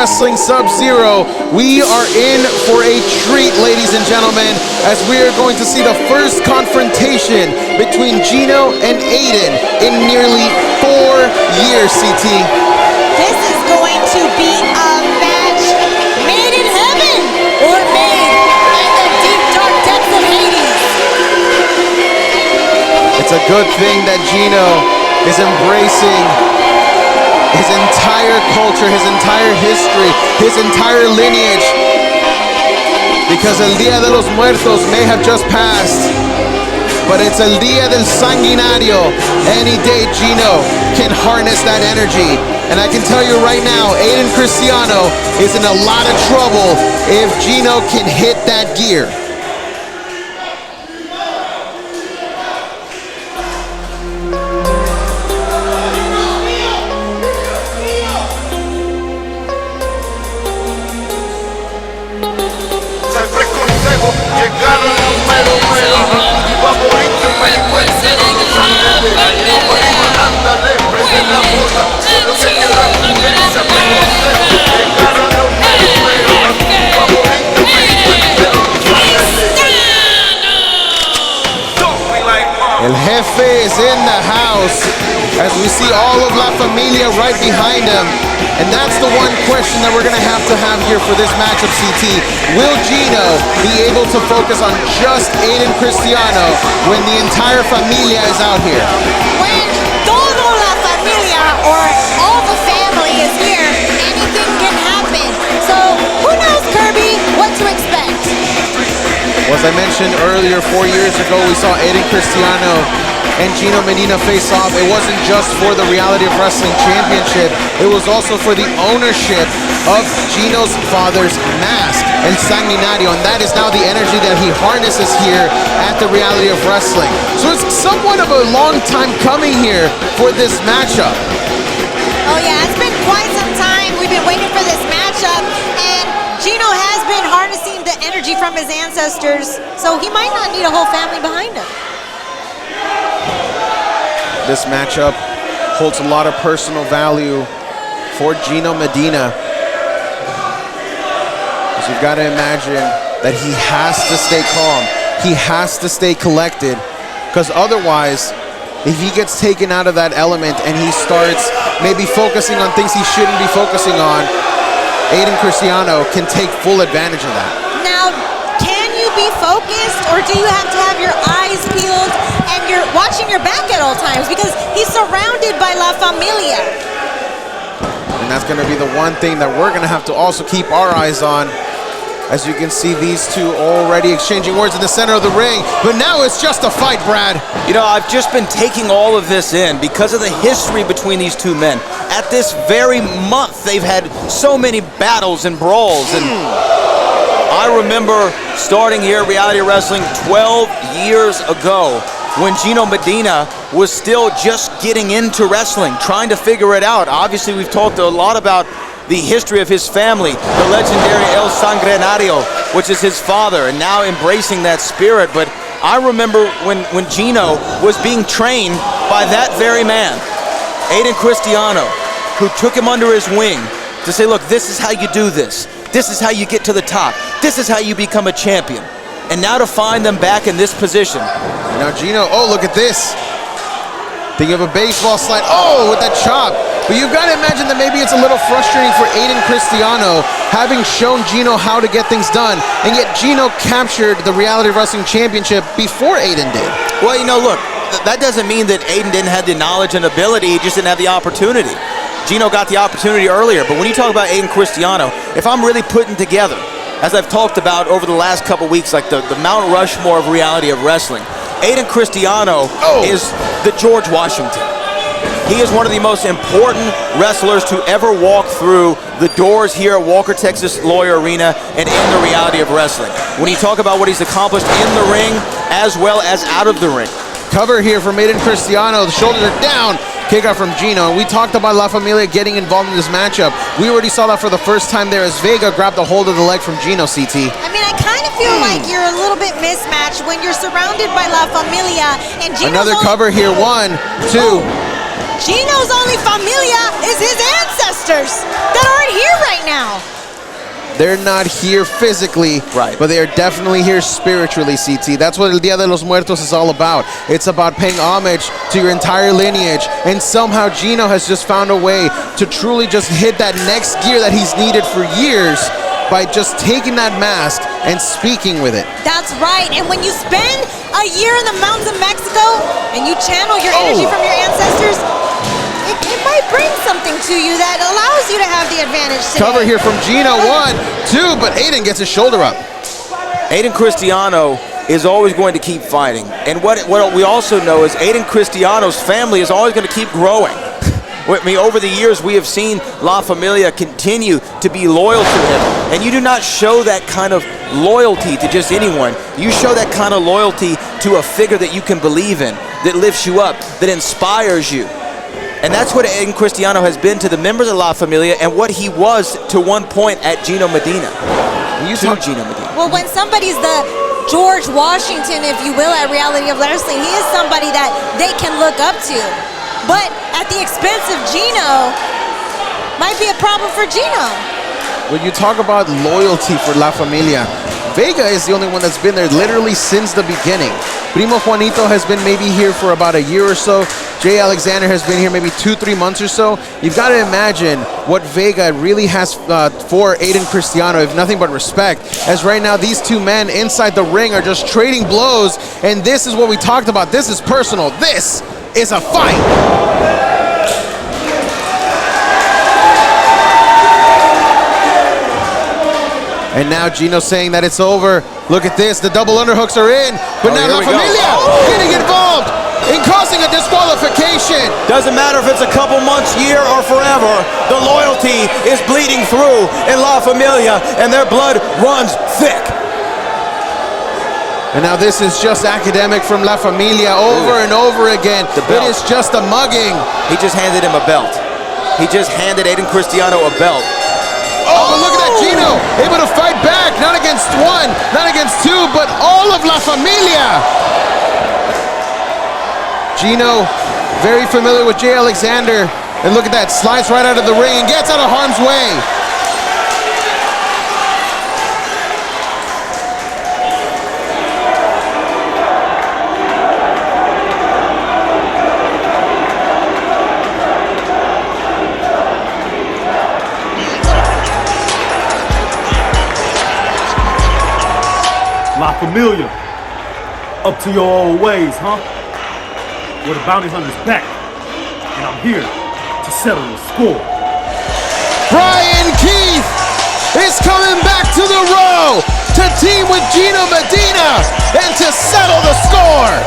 Wrestling Sub-Zero. We are in for a treat, ladies and gentlemen, as we are going to see the first confrontation between Gino and Ayden in nearly 4 years, CT. This is going to be a match made in heaven or made in the deep, dark depths of Hades. It's a good thing that Gino is embracing his entire culture, his entire history, his entire lineage, because El Día de los Muertos may have just passed, but it's El Día del Sanguinario. Any day Gino can harness that energy. And I can tell you right now, Ayden Cristiano is in a lot of trouble if Gino can hit that gear. El Jefe is in the house as we see all of La Familia right behind him. And that's the one question that we're going to have here for this matchup, CT. Will Gino be able to focus on just Ayden Cristiano when the entire familia is out here? When todo la familia or all the family is here, anything can happen. So who knows, Kirby, what to expect? Well, as I mentioned earlier, 4 years ago, we saw Ayden Cristiano and Gino Medina face off. It wasn't just for the Reality of Wrestling Championship. It was also for the ownership of Gino's father's mask, El Sanguinario, and that is now the energy that he harnesses here at the Reality of Wrestling. So it's somewhat of a long time coming here for this matchup. Oh yeah, it's been quite some time. We've been waiting for this matchup, and Gino has been harnessing the energy from his ancestors, so he might not need a whole family behind him. This matchup holds a lot of personal value for Gino Medina, because you've got to imagine that he has to stay calm. He has to stay collected, because otherwise, if he gets taken out of that element and he starts maybe focusing on things he shouldn't be focusing on, Ayden Cristiano can take full advantage of that. Now, can you be focused, or do you have to have your eyes peeled and you're watching your back at all times, because he's surrounded by La Familia? And that's going to be the one thing that we're going to have to also keep our eyes on. As you can see, these two already exchanging words in the center of the ring, but now it's just a fight, Brad. You know, I've just been taking all of this in because of the history between these two men. At this very month, they've had so many battles and brawls, and I remember starting here at Reality Wrestling 12 years ago when Gino Medina was still just getting into wrestling, trying to figure it out. Obviously, we've talked a lot about the history of his family, the legendary El Sanguinario, which is his father, and now embracing that spirit. But I remember when Gino was being trained by that very man, Ayden Cristiano, who took him under his wing to say, look, this is how you do this. This is how you get to the top. This is how you become a champion. And now to find them back in this position. Now Gino, oh, look at this. Think of a baseball slide, oh, with that chop. But you've got to imagine that maybe it's a little frustrating for Ayden Cristiano, having shown Gino how to get things done, and yet Gino captured the Reality Wrestling Championship before Ayden did. Well, you know, look, that doesn't mean that Ayden didn't have the knowledge and ability, he just didn't have the opportunity. Gino got the opportunity earlier, but when you talk about Ayden Cristiano, if I'm really putting together, as I've talked about over the last couple weeks, like the Mount Rushmore of Reality of Wrestling, Ayden Cristiano is the George Washington. He is one of the most important wrestlers to ever walk through the doors here at Walker, Texas Lawyer Arena and in the Reality of Wrestling. When you talk about what he's accomplished in the ring as well as out of the ring. Cover here from Ayden Cristiano, the shoulders are down. Kick out from Gino. We talked about La Familia getting involved in this matchup. We already saw that for the first time there as Vega grabbed a hold of the leg from Gino, CT. I mean, I kind of feel like you're a little bit mismatched when you're surrounded by La Familia and Gino's another cover here, 1, 2. Gino's only familia is his ancestors. that aren't here right now. They're not here physically, right, but they are definitely here spiritually, CT. That's what El Dia de los Muertos is all about. It's about paying homage to your entire lineage, and somehow Gino has just found a way to truly just hit that next gear that he's needed for years by just taking that mask and speaking with it. That's right, and when you spend a year in the mountains of Mexico and you channel your energy from your ancestors, it might bring something to you that allows you to have the advantage today. Cover here from Gino, 1, 2, but Ayden gets his shoulder up. Ayden Cristiano is always going to keep fighting. And what we also know is Ayden Cristiano's family is always going to keep growing. I mean, over the years, we have seen La Familia continue to be loyal to him. And you do not show that kind of loyalty to just anyone. You show that kind of loyalty to a figure that you can believe in, that lifts you up, that inspires you. And that's what Ayden Cristiano has been to the members of La Familia and what he was to one point at Gino Medina. Gino Medina. Well, when somebody's the George Washington, if you will, at Reality of Wrestling, he is somebody that they can look up to. But at the expense of Gino, might be a problem for Gino. When you talk about loyalty for La Familia, Vega is the only one that's been there literally since the beginning. Primo Juanito has been maybe here for about a year or so. Jay Alexander has been here maybe 2-3 months or so. You've got to imagine what Vega really has for Ayden Cristiano, if nothing but respect, as right now these two men inside the ring are just trading blows, and this is what we talked about. This is personal. This is a fight. And now Gino saying that it's over. Look at this, the double underhooks are in, but now La Familia getting involved in causing a disqualification. Doesn't matter if it's a couple months, year, or forever. The loyalty is bleeding through in La Familia, and their blood runs thick. And now this is just academic from La Familia over and over again. It is just a mugging. He just handed him a belt. He just handed Ayden Cristiano a belt. Oh, but look at that, Gino, able to fight back, not against 1, not against 2, but all of La Familia. Gino, very familiar with Jay Alexander, and look at that, slides right out of the ring and gets out of harm's way. La Familia, up to your old ways, huh? Well, the bounty hunter's back, and I'm here to settle the score. Brian Keith is coming back to the row to team with Gino Medina and to settle the score.